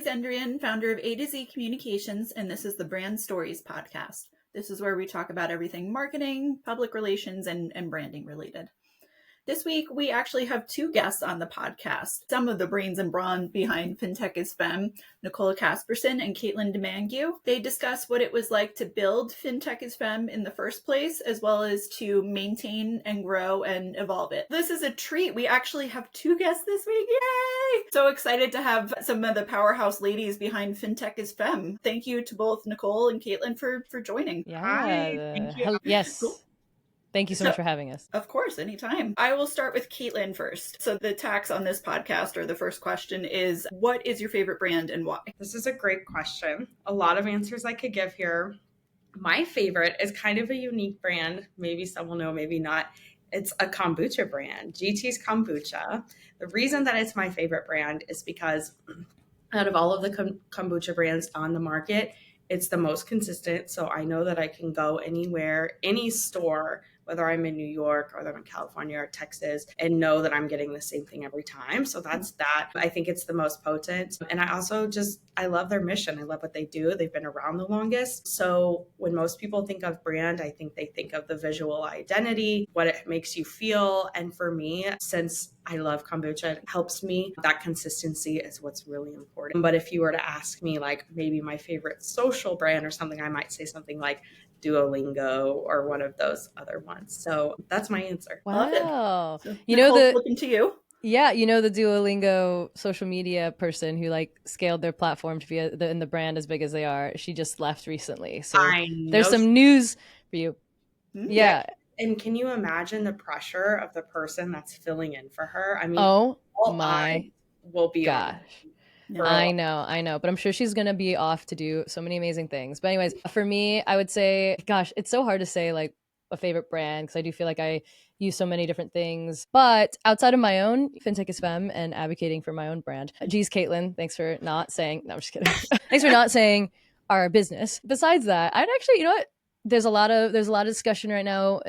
Endrian, founder of AtoZ Communications, and this is the Brand Stories podcast. This is where we talk about everything marketing, public relations, and branding related. This week, we actually have two guests on the podcast. Some of the brains and brawn behind Fintech is Femme, Nicole Casperson and Kaitlin Domangue. They discuss what it was like to build Fintech is Femme in the first place, as well as to maintain and grow and evolve it. This is a treat. We actually have two guests this week. Yay! So excited to have some of the powerhouse ladies behind Fintech is Femme. Thank you to both Nicole and Kaitlin for joining. Yeah. Hi. Thank you. Yes. Cool. Thank you so much for having us. Of course, anytime. I will start with Kaitlin first. So the tax on this podcast, or the first question is, what is your favorite brand and why? This is a great question. A lot of answers I could give here. My favorite is kind of a unique brand. Maybe some will know, maybe not. It's a kombucha brand, GT's Kombucha. The reason that it's my favorite brand is because out of all of the kombucha brands on the market, it's the most consistent. So I know that I can go anywhere, any store, whether I'm in New York or I'm in California or Texas, and know that I'm getting the same thing every time. So that's that. I think it's the most potent. And I also I love their mission. I love what they do. They've been around the longest. So when most people think of brand, I think they think of the visual identity, what it makes you feel. And for me, since I love kombucha, it helps me. That consistency is what's really important. But if you were to ask me, like maybe my favorite social brand or something, I might say something like Duolingo or one of those other ones. So that's my answer. Wow. So, Nicole, looking to you. Yeah, the Duolingo social media person who scaled their platform to be in the brand as big as they are. She just left recently. So there's some news for you. Mm-hmm. Yeah. And can you imagine the pressure of the person that's filling in for her? I mean, oh my will be gosh. On I know, but I'm sure she's gonna be off to do so many amazing things. But anyways, for me, I would say, gosh, it's so hard to say a favorite brand because I do feel like I use so many different things. But outside of my own Fintech is Femme and advocating for my own brand, geez, Kaitlin, thanks for not saying. No, I'm just kidding. Thanks for not saying our business. Besides that, I'd actually, there's a lot of discussion right now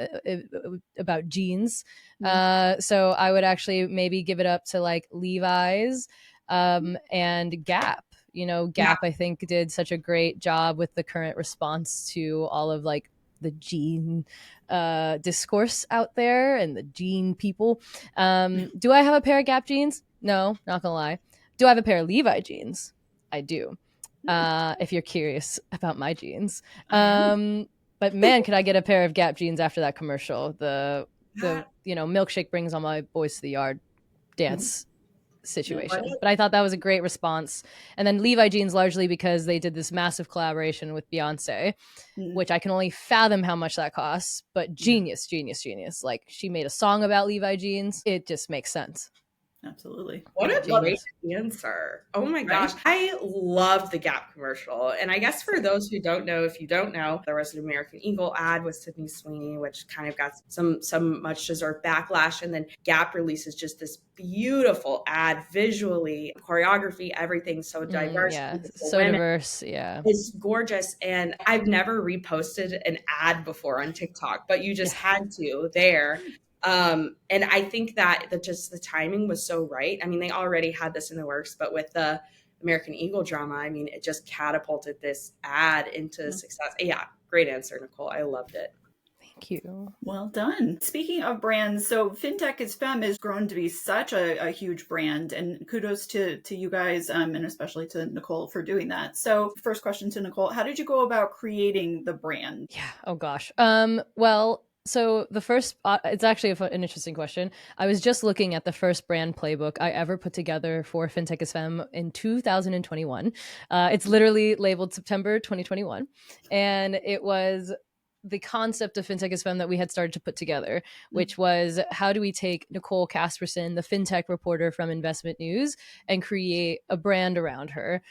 about jeans. So I would actually maybe give it up to Levi's. And Gap, Gap, I think did such a great job with the current response to all of the jean discourse out there and the jean people. Do I have a pair of Gap jeans? No, not gonna lie. Do I have a pair of Levi jeans? I do. If you're curious about my jeans. But man, could I get a pair of Gap jeans after that commercial? The milkshake brings all my boys to the yard dance situation. But I thought that was a great response. And then Levi jeans, largely because they did this massive collaboration with Beyonce, which I can only fathom how much that costs, but genius. She made a song about Levi jeans. It just makes sense. Absolutely. What a great answer. Oh my gosh. I love the Gap commercial. And I guess for those who don't know, if you don't know, there was an American Eagle ad with Sydney Sweeney, which kind of got some much deserved backlash. And then Gap releases just this beautiful ad, visually, choreography, everything so diverse. So diverse. Yeah. It's gorgeous. And I've never reposted an ad before on TikTok, but you just had to there. And I think that just the timing was so right. I mean, they already had this in the works, but with the American Eagle drama, I mean, it just catapulted this ad into success. Yeah, great answer, Nicole. I loved it. Thank you. Well done. Speaking of brands, so Fintech is Femme has grown to be such a huge brand, and kudos to you guys, and especially to Nicole for doing that. So first question to Nicole, how did you go about creating the brand? Yeah. Oh gosh. Well, so the first, it's actually an interesting question. I was just looking at the first brand playbook I ever put together for Fintech is Femme in 2021. It's literally labeled September 2021. And it was the concept of Fintech is Femme that we had started to put together, which was how do we take Nicole Casperson, the fintech reporter from Investment News, and create a brand around her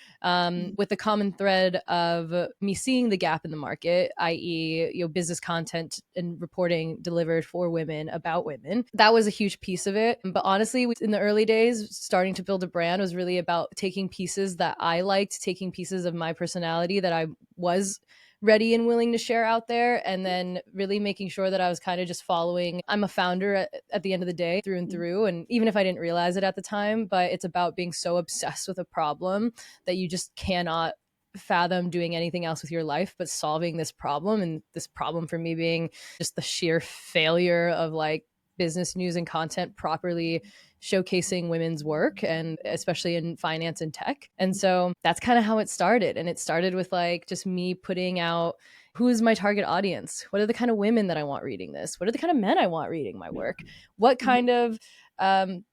with the common thread of me seeing the gap in the market, i.e., business content and reporting delivered for women about women. That was a huge piece of it. But honestly, in the early days, starting to build a brand was really about taking pieces that I liked, taking pieces of my personality that I was ready and willing to share out there, and then really making sure that I was kind of just following. I'm a founder at the end of the day, through and through, and even if I didn't realize it at the time, but it's about being so obsessed with a problem that you just cannot fathom doing anything else with your life but solving this problem. And this problem for me being just the sheer failure of like business news and content properly showcasing women's work, and especially in finance and tech. And so that's kind of how it started. And it started with like just me putting out, who is my target audience? What are the kind of women that I want reading this? What are the kind of men I want reading my work? What kind of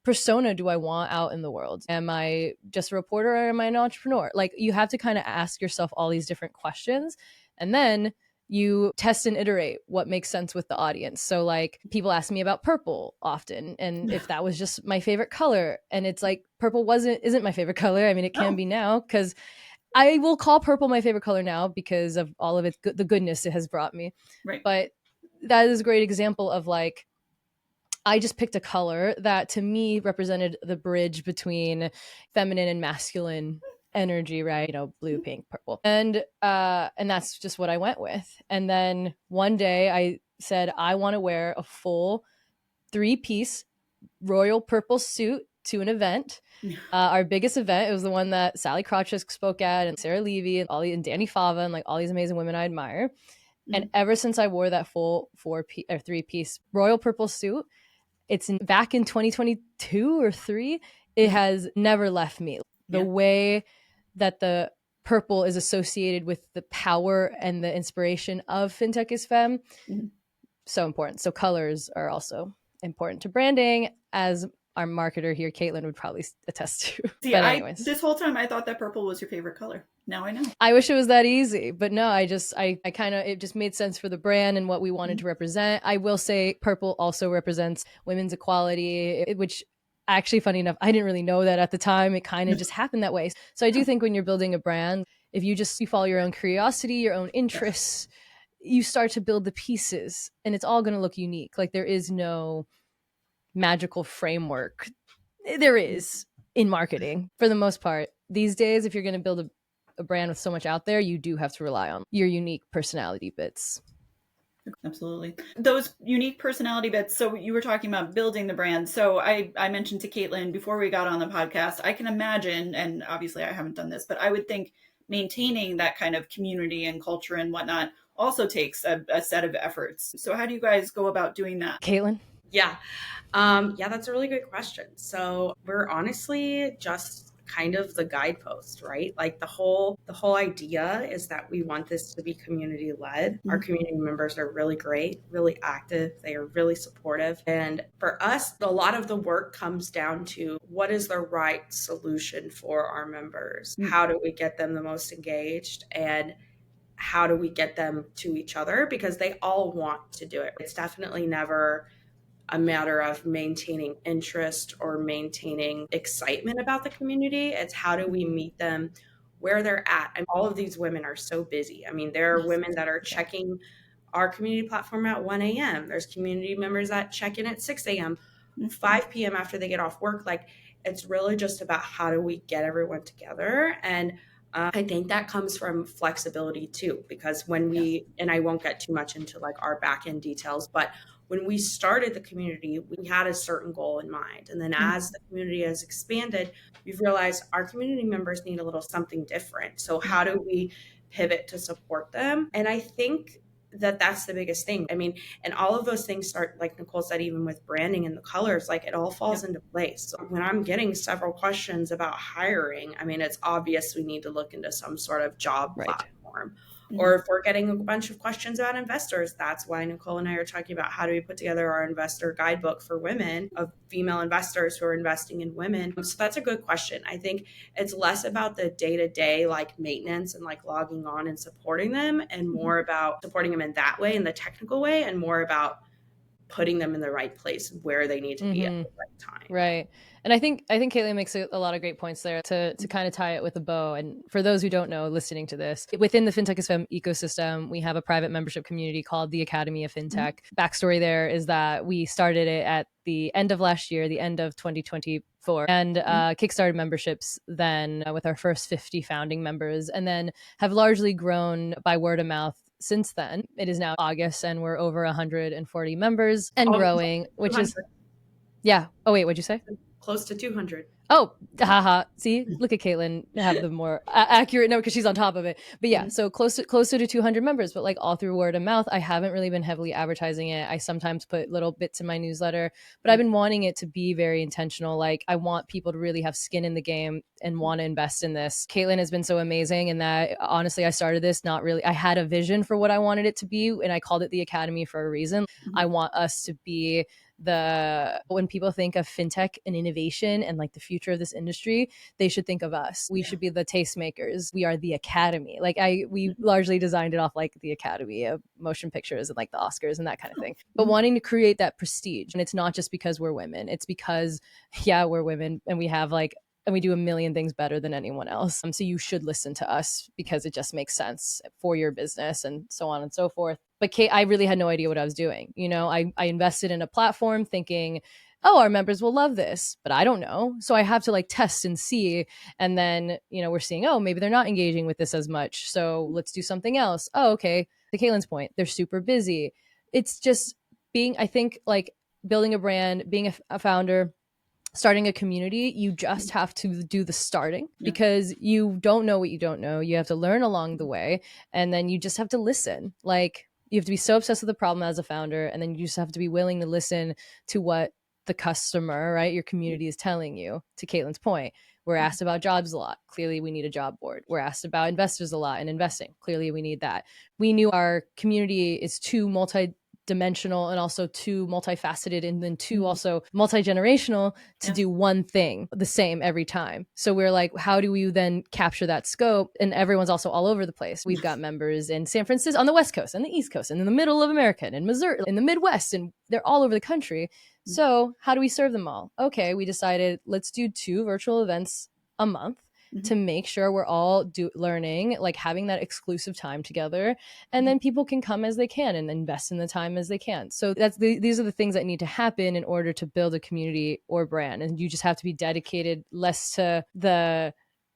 persona do I want out in the world? Am I just a reporter, or am I an entrepreneur? Like, you have to kind of ask yourself all these different questions, and then you test and iterate what makes sense with the audience. So like, people ask me about purple often, and if that was just my favorite color, and it's like, purple isn't my favorite color. I mean, it can be now, because I will call purple my favorite color now because of all of the goodness it has brought me. Right. But that is a great example of like, I just picked a color that to me represented the bridge between feminine and masculine energy, right? You know, blue, pink, purple. And that's just what I went with. And then one day I said, I want to wear a full 3-piece royal purple suit to an event. Our biggest event, it was the one that Sally Krawcheck spoke at, and Sarah Levy and Danny Fava, and like all these amazing women I admire. And ever since I wore that full 3-piece royal purple suit, it's back in 2022 or 3, it has never left me. The way that the purple is associated with the power and the inspiration of Fintech is Femme, so important. So colors are also important to branding, as our marketer here, Kaitlin, would probably attest to. See, but anyways, this whole time I thought that purple was your favorite color. Now I know. I wish it was that easy, but no, I kind of, it just made sense for the brand and what we wanted to represent. I will say purple also represents women's equality, which actually, funny enough, I didn't really know that at the time. It kind of just happened that way. So I do think when you're building a brand, if you follow your own curiosity, your own interests, you start to build the pieces, and it's all going to look unique. Like, there is no magical framework. There is in marketing for the most part. These days, if you're going to build a brand with so much out there, you do have to rely on your unique personality bits. Absolutely. Those unique personality bits. So you were talking about building the brand. So I mentioned to Kaitlin before we got on the podcast, I can imagine, and obviously I haven't done this, but I would think maintaining that kind of community and culture and whatnot also takes a set of efforts. So how do you guys go about doing that? Kaitlin? Yeah, that's a really good question. So we're honestly just kind of the guidepost, right? Like the whole idea is that we want this to be community led. Our community members are really great, really active. They are really supportive. And for us, a lot of the work comes down to what is the right solution for our members? How do we get them the most engaged? And how do we get them to each other? Because they all want to do it. It's definitely never a matter of maintaining interest or maintaining excitement about the community. It's how do we meet them where they're at? And all of these women are so busy. I mean, there are women that are checking our community platform at 1 a.m. There's community members that check in at 6 a.m., 5 p.m. after they get off work. Like, it's really just about how do we get everyone together. And I think that comes from flexibility too, because when and I won't get too much into like our back end details, but when we started the community, we had a certain goal in mind. And then as the community has expanded, we've realized our community members need a little something different. So how do we pivot to support them? And I think that that's the biggest thing. I mean, and all of those things start, like Nicole said, even with branding and the colors, like it all falls into place. So when I'm getting several questions about hiring, I mean, it's obvious we need to look into some sort of job platform. Or if we're getting a bunch of questions about investors, that's why Nicole and I are talking about how do we put together our investor guidebook for women, of female investors who are investing in women. So that's a good question. I think it's less about the day-to-day like maintenance and like logging on and supporting them, and more about supporting them in that way, in the technical way, and more about putting them in the right place where they need to be at the right time. Right. And I think Kaitlin makes a lot of great points there to kind of tie it with a bow. And for those who don't know, listening to this, within the Fintech is Femme ecosystem, we have a private membership community called the Academy of Fintech. Backstory there is that we started it at the end of last year, the end of 2024, and kickstarted memberships then with our first 50 founding members, and then have largely grown by word of mouth since then. It is now August and we're over 140 members and growing, which is, yeah. Oh, wait, what'd you say? Close to 200. Oh, haha. See, look at Kaitlin have the more accurate number because she's on top of it. But yeah, so closer to 200 members, but like all through word of mouth. I haven't really been heavily advertising it. I sometimes put little bits in my newsletter, but I've been wanting it to be very intentional. Like I want people to really have skin in the game and want to invest in this. Kaitlin has been so amazing in that, honestly, I started this not really, I had a vision for what I wanted it to be, and I called it the Academy for a reason. I want us to be when people think of fintech and innovation and like the future of this industry, they should think of us. We should be the tastemakers. We are the Academy. Like we largely designed it off like the Academy of motion pictures and like the Oscars and that kind of thing. But wanting to create that prestige. And it's not just because we're women. It's because, yeah, we're women and we have like, and we do a million things better than anyone else. So you should listen to us because it just makes sense for your business and so on and so forth. But Kate, I really had no idea what I was doing. You know, I invested in a platform thinking, oh, our members will love this, but I don't know. So I have to like test and see. And then, you know, we're seeing, oh, maybe they're not engaging with this as much. So let's do something else. Oh, okay. To Kaitlin's point, they're super busy. It's just being, I think, like building a brand, being a founder, starting a community, you just have to do the starting because you don't know what you don't know. You have to learn along the way, and then you just have to listen. Like you have to be so obsessed with the problem as a founder, and then you just have to be willing to listen to what the customer, right, your community is telling you. To Kaitlin's point, we're asked about jobs a lot. Clearly, we need a job board. We're asked about investors a lot and investing. Clearly, we need that. We knew our community is too multi-dimensional and also too multifaceted and then too also multi-generational to do one thing the same every time. So we're like, how do we then capture that scope? And everyone's also all over the place. We've got members in San Francisco, on the West Coast and the East Coast and in the middle of America and in Missouri, in the Midwest, and they're all over the country. So how do we serve them all? Okay, we decided let's do 2 virtual events a month to make sure we're all learning, like having that exclusive time together, and then people can come as they can and invest in the time as they can. So these are the things that need to happen in order to build a community or brand. And you just have to be dedicated less to the,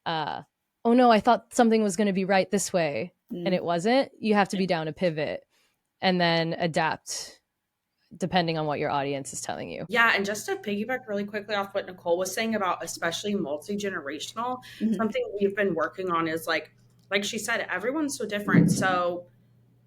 oh no, I thought something was going to be right this way and it wasn't. You have to be down to pivot and then adapt depending on what your audience is telling you. Yeah, and just to piggyback really quickly off what Nicole was saying about especially multi-generational, something we've been working on is like she said, everyone's so different. So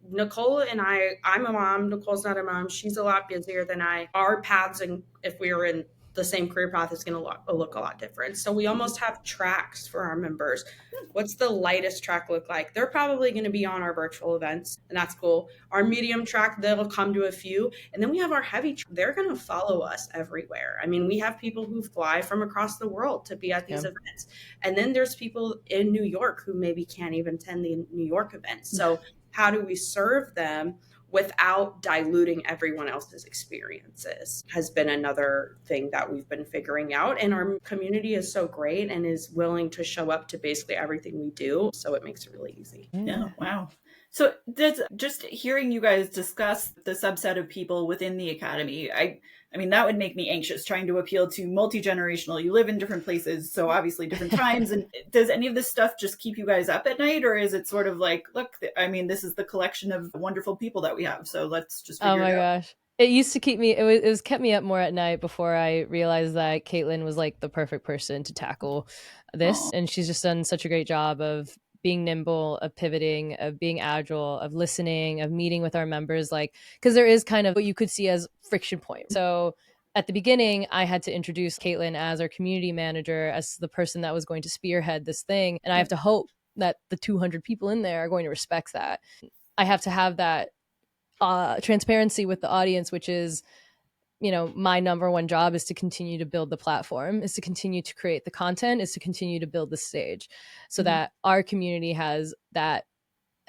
Nicole and I'm a mom, Nicole's not a mom, she's a lot busier than I. Our paths, and if we were in the same career path, is going to look a lot different. So we almost have tracks for our members. What's the lightest track look like? They're probably going to be on our virtual events, and that's cool. Our medium track, they'll come to a few. And then we have our heavy track. They're going to follow us everywhere. I mean, we have people who fly from across the world to be at these events. And then there's people in New York who maybe can't even attend the New York events. So how do we serve them without diluting everyone else's experiences has been another thing that we've been figuring out. And our community is so great and is willing to show up to basically everything we do. So it makes it really easy. Yeah. Wow. So just hearing you guys discuss the subset of people within the Academy, I mean, that would make me anxious trying to appeal to multi-generational. You live in different places, so obviously different times. And does any of this stuff just keep you guys up at night? Or is it sort of like, look, I mean, this is the collection of wonderful people that we have. So let's just figure it out. Oh my gosh. It used to keep me, it was kept me up more at night before I realized that Kaitlin was like the perfect person to tackle this. Aww. And she's just done such a great job of being nimble, of pivoting, of being agile, of listening, of meeting with our members, like, because there is kind of what you could see as friction point. So at the beginning, I had to introduce Kaitlin as our community manager, as the person that was going to spearhead this thing. And I have to hope that the 200 people in there are going to respect that. I have to have that transparency with the audience, which is, you know, my number one job is to continue to build the platform, is to continue to create the content, is to continue to build the stage so that our community has that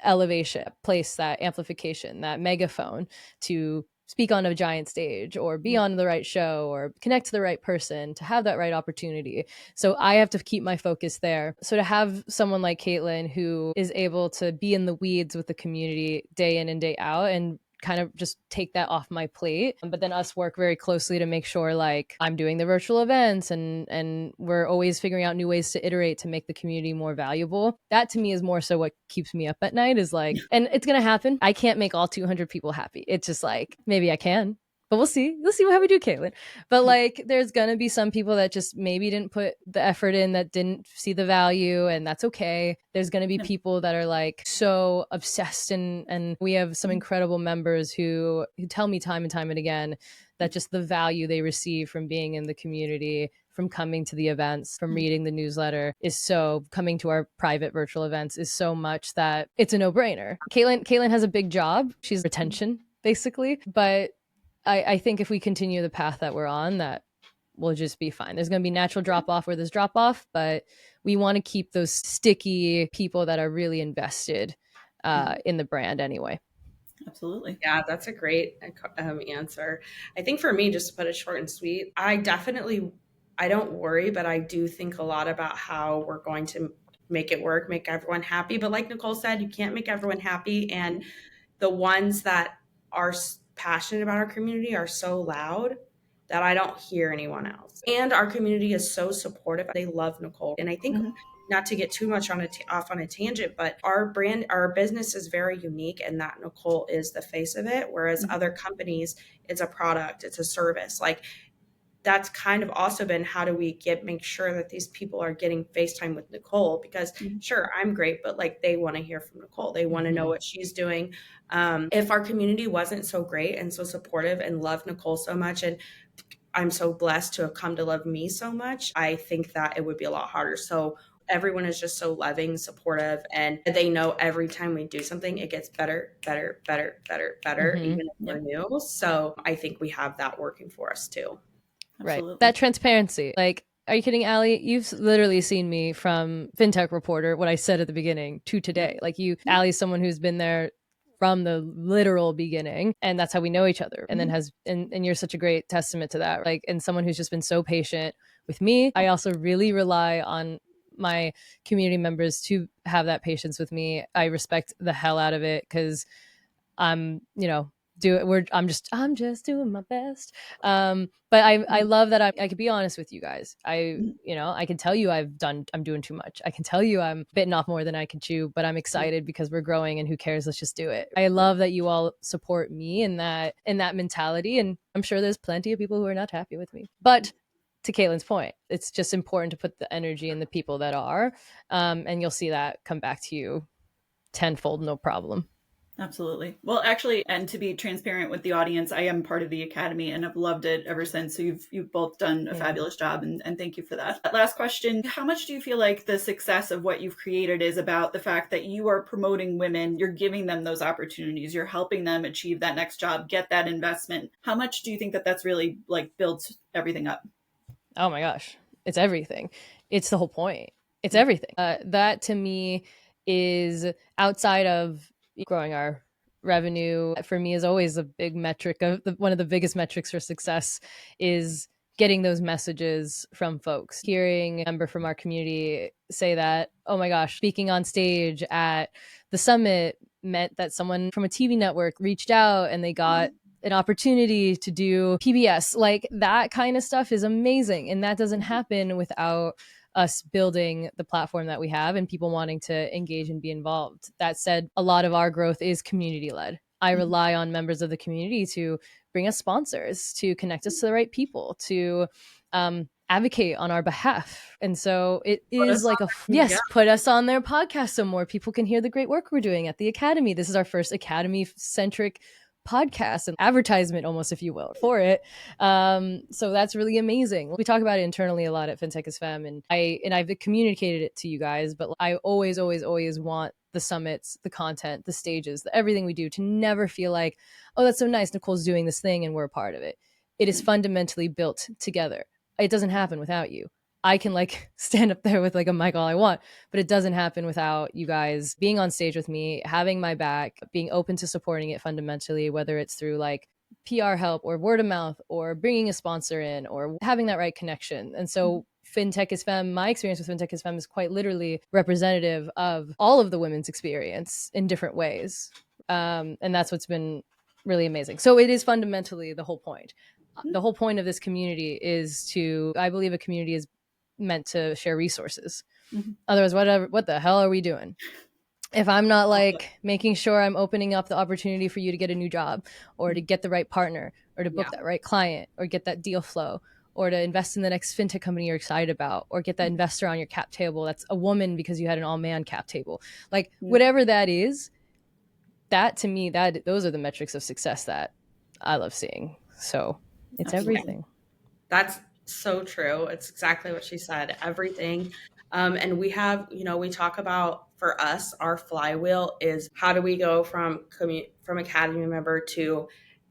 elevation, place, that amplification, that megaphone to speak on a giant stage or be on the right show or connect to the right person to have that right opportunity. So I have to keep my focus there. So to have someone like Kaitlin who is able to be in the weeds with the community day in and day out and kind of just take that off my plate, but then us work very closely to make sure like I'm doing the virtual events and we're always figuring out new ways to iterate to make the community more valuable. That to me is more so what keeps me up at night, is like, and it's gonna happen. I can't make all 200 people happy. It's just like, maybe I can, but we'll see how we do, Kaitlin. But like there's gonna be some people that just maybe didn't put the effort in, that didn't see the value, and that's okay. There's gonna be people that are like so obsessed, and we have some incredible members who tell me time and time and again that just the value they receive from being in the community, from coming to the events, from reading the newsletter, is so, coming to our private virtual events is so much that it's a no-brainer. Kaitlin has a big job. She's retention basically, but I think if we continue the path that we're on, that we'll just be fine. There's going to be natural drop off where there's drop off, but we want to keep those sticky people that are really invested in the brand anyway. Absolutely. Yeah, that's a great answer. I think for me, just to put it short and sweet, I don't worry, but I do think a lot about how we're going to make it work, make everyone happy. But like Nicole said, you can't make everyone happy. And the ones that are passionate about our community are so loud that I don't hear anyone else. And our community is so supportive. They love Nicole. And I think not to get too much off on a tangent, but our business is very unique in that Nicole is the face of it. Whereas other companies, it's a product, it's a service. Like that's kind of also been, how do we make sure that these people are getting FaceTime with Nicole? Because sure, I'm great, but like they want to hear from Nicole. They want to know what she's doing. If our community wasn't so great and so supportive and loved Nicole so much, and I'm so blessed to have come to love me so much, I think that it would be a lot harder. So everyone is just so loving, supportive, and they know every time we do something, it gets better, better, better, better, better, even if we're new. So I think we have that working for us too. Absolutely. Right. That transparency. Like, are you kidding, Allie? You've literally seen me from Fintech Reporter, what I said at the beginning, to today. Like Allie's someone who's been there from the literal beginning, and that's how we know each other. And then and you're such a great testament to that. Like, and someone who's just been so patient with me. I also really rely on my community members to have that patience with me. I respect the hell out of it because I'm just doing my best. But I love that I could be honest with you guys. I can tell you I'm doing too much. I can tell you I'm bitten off more than I can chew, but I'm excited because we're growing, and who cares? Let's just do it. I love that you all support me in that mentality. And I'm sure there's plenty of people who are not happy with me, but to Kaitlin's point, it's just important to put the energy in the people that are, and you'll see that come back to you tenfold, no problem. Absolutely. Well, actually, and to be transparent with the audience, I am part of the Academy and have loved it ever since. So you've both done a fabulous job, and thank you for that. Last question. How much do you feel like the success of what you've created is about the fact that you are promoting women, you're giving them those opportunities, you're helping them achieve that next job, get that investment? How much do you think that that's really like builds everything up? Oh my gosh. It's everything. It's the whole point. It's everything. That to me is, outside of growing our revenue, for me is always a big metric of one of the biggest metrics for success is getting those messages from folks. Hearing a member from our community say that, oh my gosh, speaking on stage at the summit meant that someone from a TV network reached out and they got an opportunity to do PBS. Like, that kind of stuff is amazing. And that doesn't happen without us building the platform that we have and people wanting to engage and be involved. That said, a lot of our growth is community led. I rely on members of the community to bring us sponsors, to connect us to the right people, to advocate on our behalf. And so it is like put us on their podcast so more people can hear the great work we're doing at the Academy. This is our first Academy centric podcast and advertisement, almost, if you will, for it. So that's really amazing. We talk about it internally a lot at Fintech is Femme, and I've communicated it to you guys, but I always want the summits, the content, the stages, everything we do to never feel like, oh, that's so nice, Nicole's doing this thing and we're a part of it. It is fundamentally built together. It doesn't happen without you. I can stand up there with a mic all I want, but it doesn't happen without you guys being on stage with me, having my back, being open to supporting it fundamentally, whether it's through PR help or word of mouth or bringing a sponsor in or having that right connection. And so Fintech is Femme, my experience with Fintech is Femme is quite literally representative of all of the women's experience in different ways. And that's what's been really amazing. So it is fundamentally the whole point. The whole point of this community is to, I believe a community is meant to share resources. Otherwise, what the hell are we doing? If I'm not like making sure I'm opening up the opportunity for you to get a new job or to get the right partner or to book that right client or get that deal flow or to invest in the next fintech company you're excited about or get that investor on your cap table that's a woman because you had an all man cap table, like whatever that is, that to me, that those are the metrics of success that I love seeing. So it's everything. That's so true. It's exactly what she said. Everything. And we have, we talk about, for us, our flywheel is how do we go from Academy member to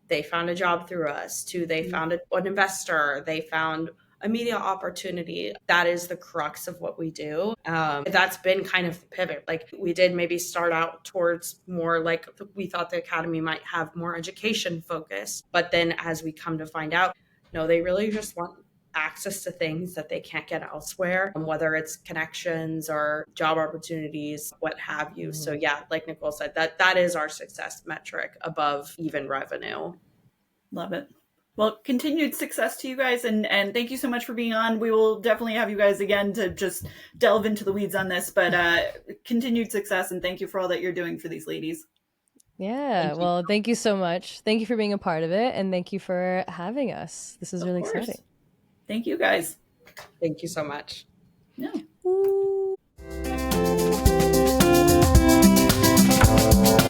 they found a job through us to they found an investor, they found a media opportunity. That is the crux of what we do. That's been kind of the pivot. Like we did maybe start out towards more like we thought the Academy might have more education focus, but then as we come to find out, no, they really just want access to things that they can't get elsewhere, whether it's connections or job opportunities, what have you. So yeah, like Nicole said, that is our success metric above even revenue. Love it. Well, continued success to you guys, and thank you so much for being on. We will definitely have you guys again to just delve into the weeds on this, but continued success, and thank you for all that you're doing for these ladies. Yeah, well, thank you so much. Thank you for being a part of it, and thank you for having us. This is really exciting. Thank you guys. Thank you so much. Yeah. Ooh.